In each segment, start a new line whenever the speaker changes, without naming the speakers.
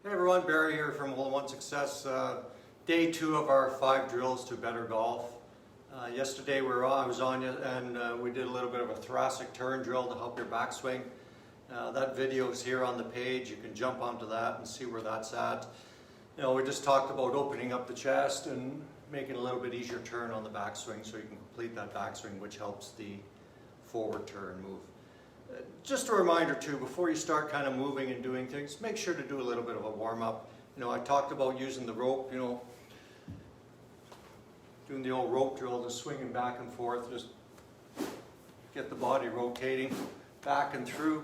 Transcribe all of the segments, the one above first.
Hey everyone, Barry here from Hole 1 Success. Day 2 of our 5 drills to better golf. Yesterday I was on you and we did a little bit of a thoracic turn drill to help your backswing. That video is here on the page. You can jump onto that and see where that's at. You know, we just talked about opening up the chest and making a little bit easier turn on the backswing so you can complete that backswing, which helps the forward turn move. Just a reminder too, before you start kind of moving and doing things, make sure to do a little bit of a warm-up. You know, I talked about using the rope, you know, doing the old rope drill, just swinging back and forth, just get the body rotating back and through.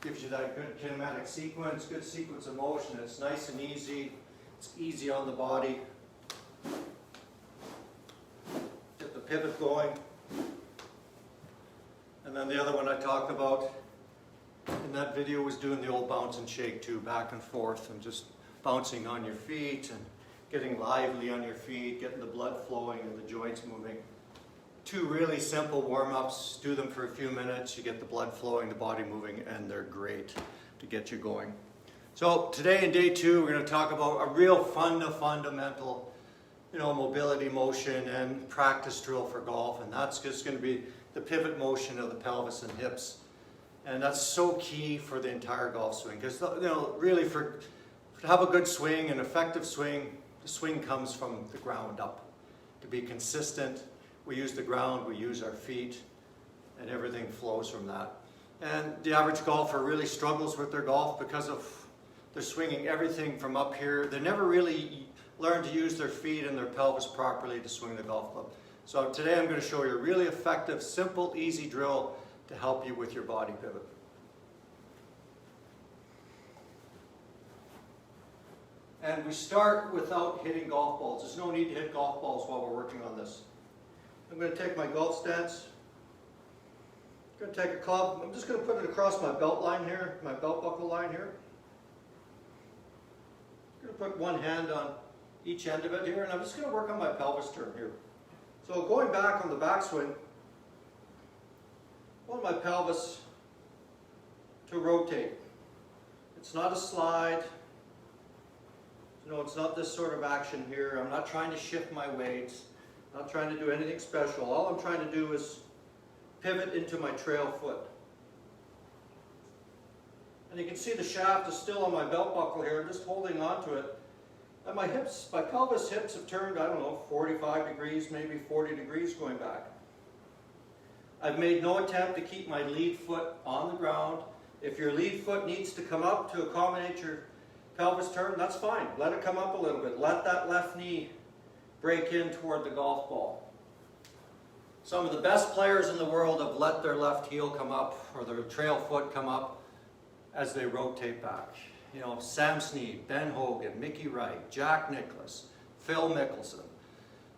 Gives you that good kinematic sequence, good sequence of motion. It's nice and easy. It's easy on the body. Get the pivot going. And then the other one I talked about in that video was doing the old bounce and shake too, back and forth and just bouncing on your feet and getting lively on your feet, getting the blood flowing and the joints moving. 2 really simple warm-ups. Do them for a few minutes. You get the blood flowing, the body moving, and they're great to get you going. So today in day 2, we're going to talk about a real fundamental, you know, mobility motion and practice drill for golf, and that's just going to be the pivot motion of the pelvis and hips. And that's so key for the entire golf swing, because, you know, really to have a good swing, an effective swing, the swing comes from the ground up. To be consistent, we use the ground, we use our feet, and everything flows from that. And the average golfer really struggles with their golf because of they're swinging everything from up here. They never really learn to use their feet and their pelvis properly to swing the golf club. So today I'm going to show you a really effective, simple, easy drill to help you with your body pivot. And we start without hitting golf balls. There's no need to hit golf balls while we're working on this. I'm going to take my golf stance. I'm going to take a club. I'm just going to put it across my belt line here, my belt buckle line here. I'm going to put one hand on each end of it here, and I'm just going to work on my pelvis turn here. So going back on the backswing, I want my pelvis to rotate. It's not a slide. You know, it's not this sort of action here. I'm not trying to shift my weight. I'm not trying to do anything special. All I'm trying to do is pivot into my trail foot. And you can see the shaft is still on my belt buckle here. I'm just holding on to it. And my hips, my pelvis hips have turned, I don't know, 45 degrees, maybe 40 degrees going back. I've made no attempt to keep my lead foot on the ground. If your lead foot needs to come up to accommodate your pelvis turn, that's fine. Let it come up a little bit. Let that left knee break in toward the golf ball. Some of the best players in the world have let their left heel come up or their trail foot come up as they rotate back. You know, Sam Snead, Ben Hogan, Mickey Wright, Jack Nicklaus, Phil Mickelson.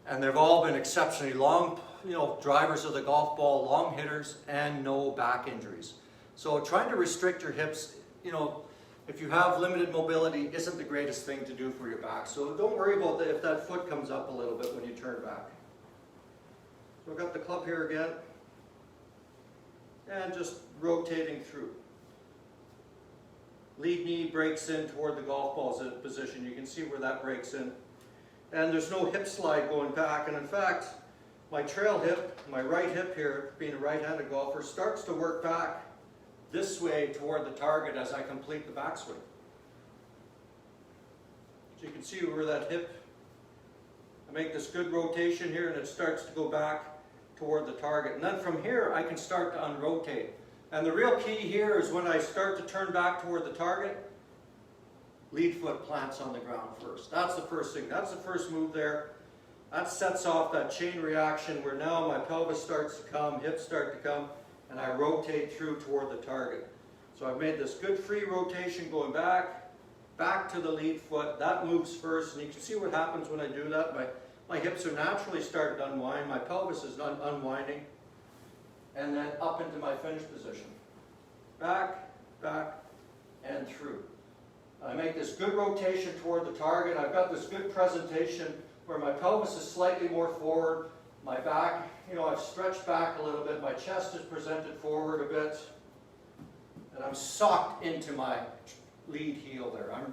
And they've all been exceptionally long, you know, drivers of the golf ball, long hitters, and no back injuries. So trying to restrict your hips, you know, if you have limited mobility, isn't the greatest thing to do for your back. So don't worry about if that foot comes up a little bit when you turn back. So I've got the club here again, and just rotating through. Lead knee breaks in toward the golf ball's position. You can see where that breaks in. And there's no hip slide going back. And in fact, my trail hip, my right hip here, being a right-handed golfer, starts to work back this way toward the target as I complete the backswing. So you can see where that hip, I make this good rotation here and it starts to go back toward the target. And then from here, I can start to unrotate. And the real key here is when I start to turn back toward the target, lead foot plants on the ground first. That's the first thing. That's the first move there. That sets off that chain reaction where now my pelvis starts to come, hips start to come, and I rotate through toward the target. So I've made this good free rotation going back to the lead foot. That moves first, and you can see what happens when I do that. My hips are naturally starting to unwind. My pelvis is unwinding. And then up into my finish position. Back, and through. I make this good rotation toward the target. I've got this good presentation where my pelvis is slightly more forward. My back, you know, I've stretched back a little bit. My chest is presented forward a bit. And I'm socked into my lead heel there. I'm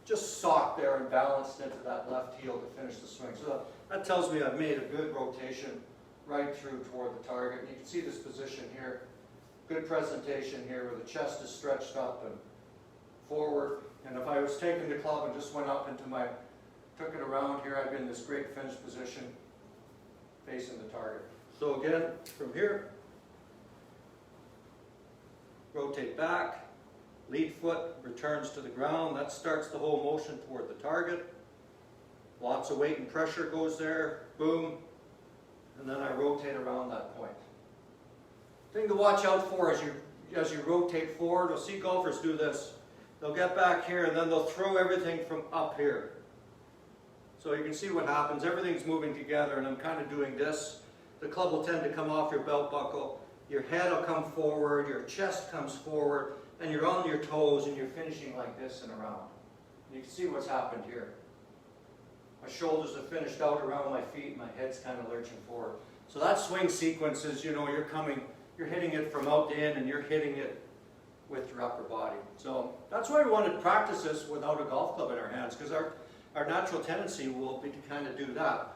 just socked there and balanced into that left heel to finish the swing. So that tells me I've made a good rotation right through toward the target. And you can see this position here. Good presentation here where the chest is stretched up and forward. And if I was taking the club and just went up into took it around here, I'd be in this great finish position facing the target. So again, from here, rotate back, lead foot returns to the ground. That starts the whole motion toward the target. Lots of weight and pressure goes there, boom, and then I rotate around that point. Thing to watch out for as you rotate forward, you'll see golfers do this. They'll get back here and then they'll throw everything from up here. So you can see what happens. Everything's moving together and I'm kind of doing this. The club will tend to come off your belt buckle. Your head will come forward, your chest comes forward, and you're on your toes and you're finishing like this and around. And you can see what's happened here. My shoulders are finished out around my feet, my head's kind of lurching forward. So that swing sequence is, you're hitting it from out in and you're hitting it with your upper body. So that's why we want to practice this without a golf club in our hands, because our natural tendency will be to kind of do that,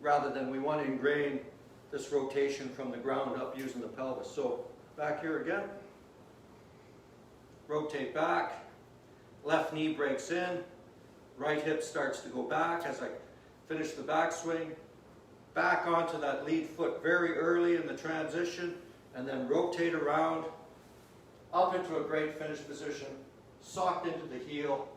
rather than we want to ingrain this rotation from the ground up using the pelvis. So back here again, rotate back, left knee breaks in, right hip starts to go back as I finish the backswing, back onto that lead foot very early in the transition, and then rotate around, up into a great finish position, socked into the heel.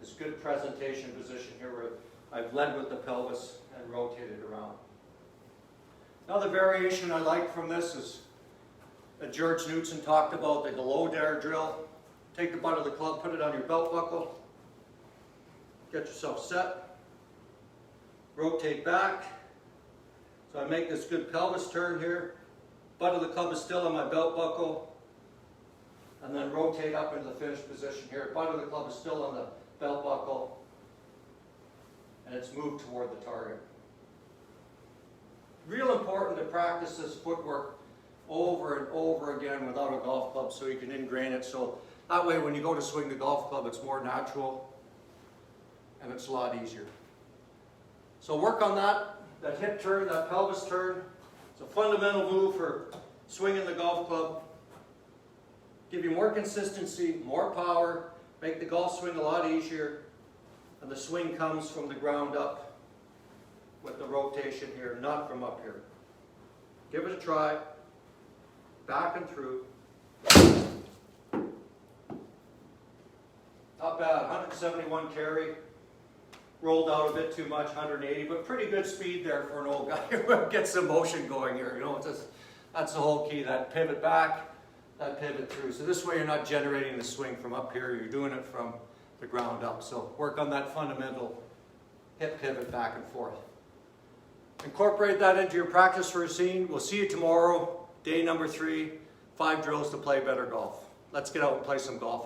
This good presentation position here where I've led with the pelvis and rotated around. Another variation I like from this is that George Knudsen talked about, the low dare drill. Take the butt of the club, put it on your belt buckle, get yourself set, rotate back. So I make this good pelvis turn here, butt of the club is still on my belt buckle, and then rotate up into the finish position here. Butt of the club is still on the belt buckle, and it's moved toward the target. Real important to practice this footwork over and over again without a golf club so you can ingrain it. So that way when you go to swing the golf club, it's more natural and it's a lot easier. So work on that hip turn, that pelvis turn. It's a fundamental move for swinging the golf club. Give you more consistency, more power, make the golf swing a lot easier, and the swing comes from the ground up with the rotation here, not from up here. Give it a try, back and through. Not bad, 171 carry, rolled out a bit too much, 180, but pretty good speed there for an old guy who gets some motion going here. That's the whole key, that pivot back, that pivot through. So this way you're not generating the swing from up here, you're doing it from the ground up. So work on that fundamental hip pivot back and forth. Incorporate that into your practice routine. We'll see you tomorrow, day number 3, 5 drills to play better golf. Let's get out and play some golf.